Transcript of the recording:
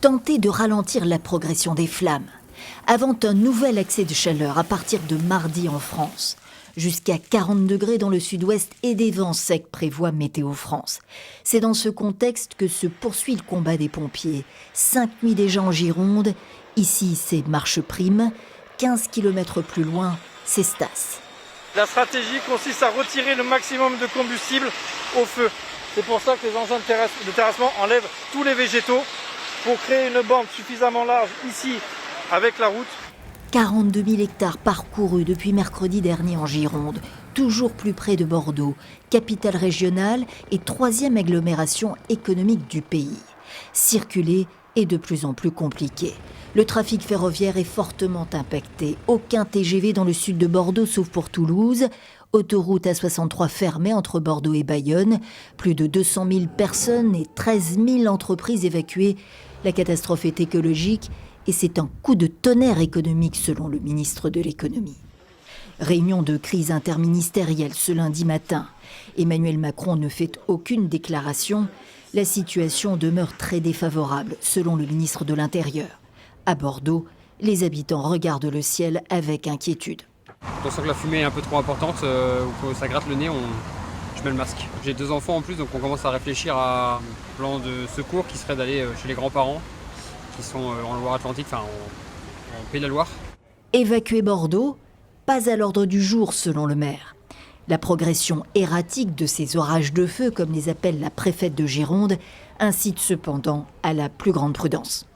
tenter de ralentir la progression des flammes, avant un nouvel accès de chaleur à partir de mardi en France. Jusqu'à 40 degrés dans le sud-ouest et des vents secs prévoit Météo France. C'est dans ce contexte que se poursuit le combat des pompiers. 5 nuits déjà en Gironde. Ici, c'est Marcheprime. 15 km plus loin, c'est Stasse. La stratégie consiste à retirer le maximum de combustible au feu. C'est pour ça que les engins de terrassement enlèvent tous les végétaux pour créer une bande suffisamment large ici avec la route. 42 000 hectares parcourus depuis mercredi dernier en Gironde, toujours plus près de Bordeaux, capitale régionale et troisième agglomération économique du pays. Circuler est de plus en plus compliqué. Le trafic ferroviaire est fortement impacté. Aucun TGV dans le sud de Bordeaux sauf pour Toulouse. Autoroute A63 fermée entre Bordeaux et Bayonne. Plus de 200 000 personnes et 13 000 entreprises évacuées. La catastrophe est écologique et c'est un coup de tonnerre économique selon le ministre de l'économie. Réunion de crise interministérielle ce lundi matin. Emmanuel Macron ne fait aucune déclaration. La situation demeure très défavorable selon le ministre de l'Intérieur. À Bordeaux, les habitants regardent le ciel avec inquiétude. On sent que la fumée est un peu trop importante, ou que ça gratte le nez, je mets le masque. J'ai 2 enfants en plus, donc on commence à réfléchir à un plan de secours qui serait d'aller chez les grands-parents qui sont en Loire-Atlantique, enfin en Pays de la Loire. Évacuer Bordeaux, pas à l'ordre du jour selon le maire. La progression erratique de ces orages de feu, comme les appelle la préfète de Gironde, incite cependant à la plus grande prudence.